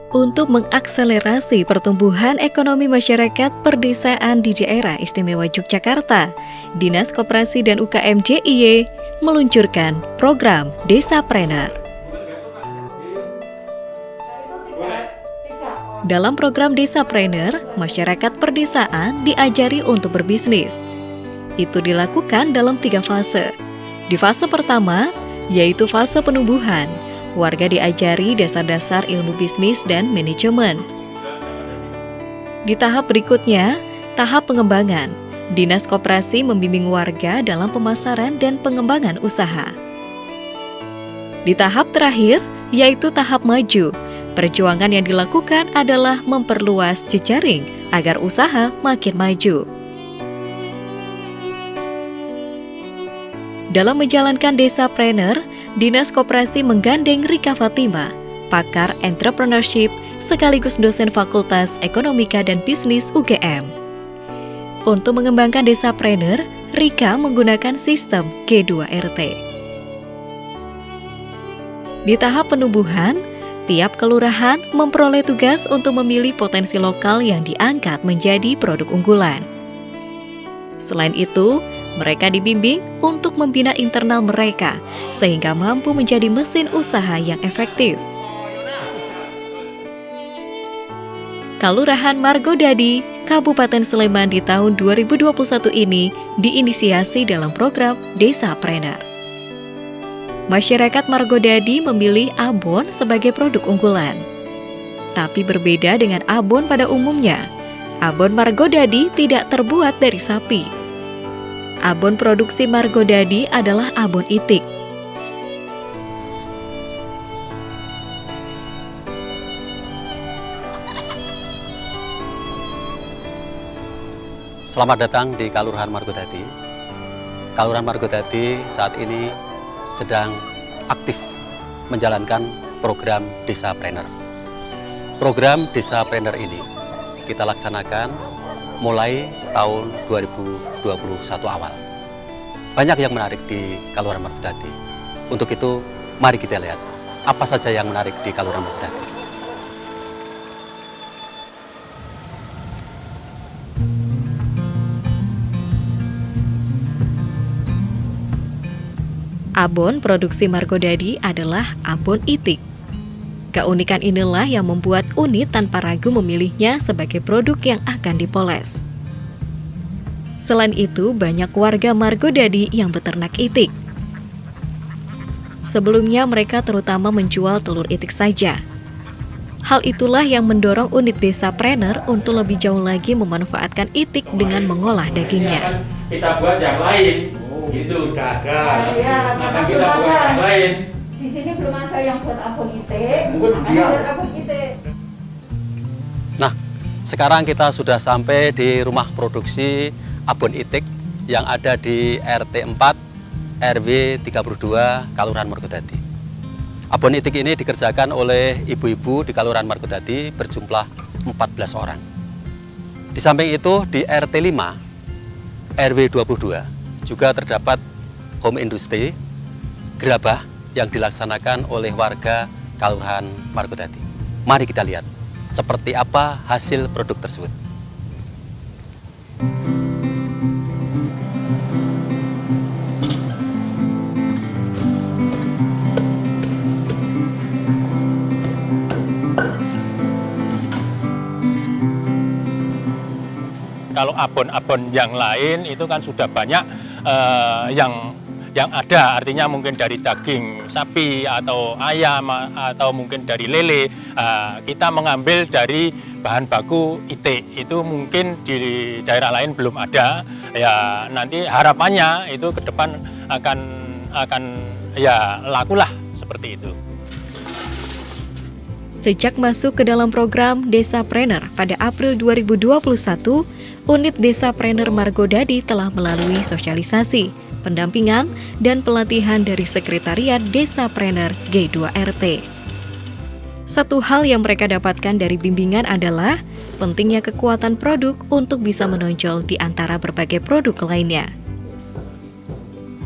Untuk mengakselerasi pertumbuhan ekonomi masyarakat perdesaan di daerah istimewa Yogyakarta, Dinas Koperasi dan UKM DIY meluncurkan program Desapreneur. Dalam program Desapreneur, masyarakat perdesaan diajari untuk berbisnis. Itu dilakukan dalam 3 fase. Di fase pertama, yaitu fase penumbuhan, warga diajari dasar-dasar ilmu bisnis dan manajemen. Di tahap berikutnya, tahap pengembangan, Dinas Koperasi membimbing warga dalam pemasaran dan pengembangan usaha. Di tahap terakhir, yaitu tahap maju, perjuangan yang dilakukan adalah memperluas jejaring agar usaha makin maju. Dalam menjalankan Desapreneur, Dinas Koperasi menggandeng Rika Fatima, pakar entrepreneurship sekaligus dosen Fakultas Ekonomika dan Bisnis UGM. Untuk mengembangkan Desapreneur, Rika menggunakan sistem G2RT. Di tahap penumbuhan, tiap kelurahan memperoleh tugas untuk memilih potensi lokal yang diangkat menjadi produk unggulan. Selain itu, mereka dibimbing untuk membina internal mereka sehingga mampu menjadi mesin usaha yang efektif. Kelurahan Margodadi, Kabupaten Sleman di tahun 2021 ini diinisiasi dalam program Desapreneur. Masyarakat Margodadi memilih abon sebagai produk unggulan. Tapi berbeda dengan abon pada umumnya, abon Margodadi tidak terbuat dari sapi. Abon produksi Margodadi adalah abon itik. Selamat datang di Kelurahan Margodadi. Kelurahan Margodadi saat ini sedang aktif menjalankan program Desapreneur. Program Desapreneur ini kita laksanakan mulai tahun 2021 awal. Banyak yang menarik di Kelurahan Margodadi. Untuk itu, mari kita lihat apa saja yang menarik di Kelurahan Margodadi. Abon produksi Margodadi adalah abon itik. Keunikan inilah yang membuat unit tanpa ragu memilihnya sebagai produk yang akan dipoles. Selain itu, banyak warga Margodadi yang beternak itik. Sebelumnya mereka terutama menjual telur itik saja. Hal itulah yang mendorong unit Desapreneur untuk lebih jauh lagi memanfaatkan itik dengan mengolah dagingnya. Kita buat yang lain, gitu gagal. Maka kita buat yang lain. Di sini belum ada yang buat abon itik. Nah, sekarang kita sudah sampai di rumah produksi abon itik yang ada di RT 4 RW 32 Kelurahan Margodadi. Abon itik ini dikerjakan oleh ibu-ibu di Kelurahan Margodadi berjumlah 14 orang. Di samping itu di RT 5 RW 22 juga terdapat home industry gerabah yang dilaksanakan oleh warga Kelurahan Margodadi. Mari kita lihat seperti apa hasil produk tersebut. Kalau abon-abon yang lain itu kan sudah banyak yang ada, artinya mungkin dari daging sapi atau ayam atau mungkin dari lele. Kita mengambil dari bahan baku itik, itu mungkin di daerah lain belum ada. Ya nanti harapannya itu ke depan akan ya lakulah seperti itu. Sejak masuk ke dalam program Desapreneur pada April 2021, unit Desapreneur Margodadi telah melalui sosialisasi, pendampingan, dan pelatihan dari Sekretariat Desapreneur G2RT. Satu hal yang mereka dapatkan dari bimbingan adalah pentingnya kekuatan produk untuk bisa menonjol di antara berbagai produk lainnya.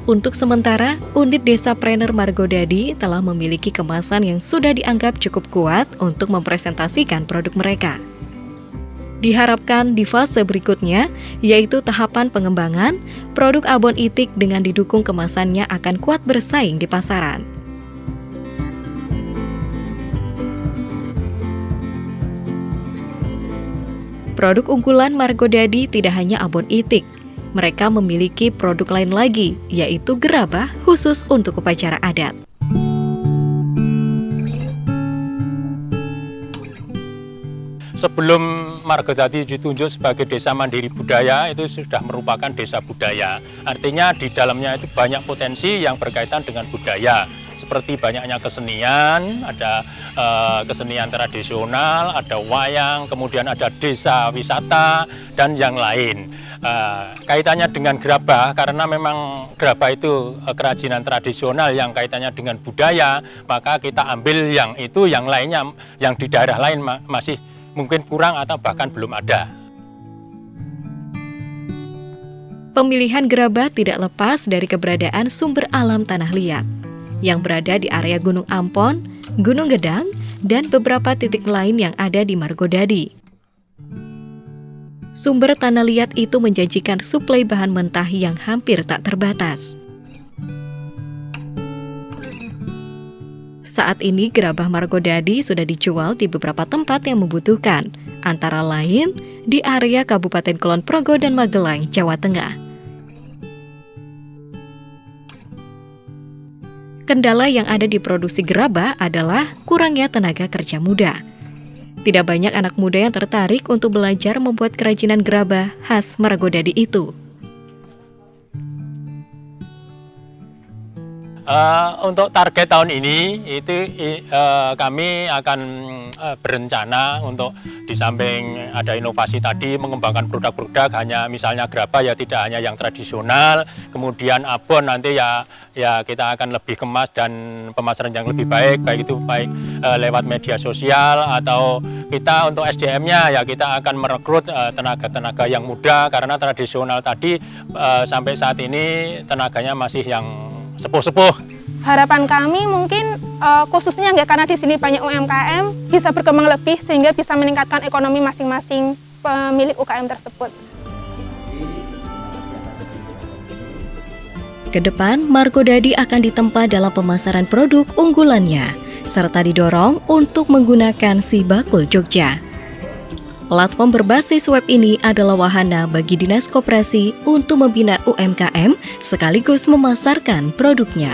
Untuk sementara, unit Desapreneur Margodadi telah memiliki kemasan yang sudah dianggap cukup kuat untuk mempresentasikan produk mereka. Diharapkan di fase berikutnya, yaitu tahapan pengembangan, produk abon itik dengan didukung kemasannya akan kuat bersaing di pasaran. Produk unggulan Margodadi tidak hanya abon itik, mereka memiliki produk lain lagi, yaitu gerabah khusus untuk upacara adat. Sebelum Margodadi ditunjuk sebagai desa mandiri budaya, itu sudah merupakan desa budaya. Artinya di dalamnya itu banyak potensi yang berkaitan dengan budaya. Seperti banyaknya kesenian, ada kesenian tradisional, ada wayang, kemudian ada desa wisata, dan yang lain. Kaitannya dengan gerabah, karena memang gerabah itu kerajinan tradisional yang kaitannya dengan budaya, maka kita ambil yang itu, yang lainnya, yang di daerah lain masih mungkin kurang atau bahkan belum ada. Pemilihan gerabah tidak lepas dari keberadaan sumber alam tanah liat yang berada di area Gunung Ampon, Gunung Gedang, dan beberapa titik lain yang ada di Margodadi. Sumber tanah liat itu menjanjikan suplai bahan mentah yang hampir tak terbatas. Saat ini gerabah Margodadi sudah dijual di beberapa tempat yang membutuhkan, antara lain di area Kabupaten Kulon Progo dan Magelang, Jawa Tengah. Kendala yang ada di produksi gerabah adalah kurangnya tenaga kerja muda. Tidak banyak anak muda yang tertarik untuk belajar membuat kerajinan gerabah khas Margodadi itu. Untuk target tahun ini itu kami akan berencana untuk di samping ada inovasi tadi mengembangkan produk-produk hanya misalnya gerabah ya tidak hanya yang tradisional, kemudian abon nanti ya kita akan lebih kemas dan pemasaran yang lebih baik itu lewat media sosial, atau kita untuk SDM-nya ya kita akan merekrut tenaga-tenaga yang muda karena tradisional tadi sampai saat ini tenaganya masih yang sepuh-sepuh. Harapan kami mungkin khususnya karena di sini banyak UMKM bisa berkembang lebih sehingga bisa meningkatkan ekonomi masing-masing pemilik UKM tersebut. Kedepan, Margodadi akan ditempa dalam pemasaran produk unggulannya, serta didorong untuk menggunakan si bakul Jogja. Platform berbasis web ini adalah wahana bagi Dinas Koperasi untuk membina UMKM sekaligus memasarkan produknya.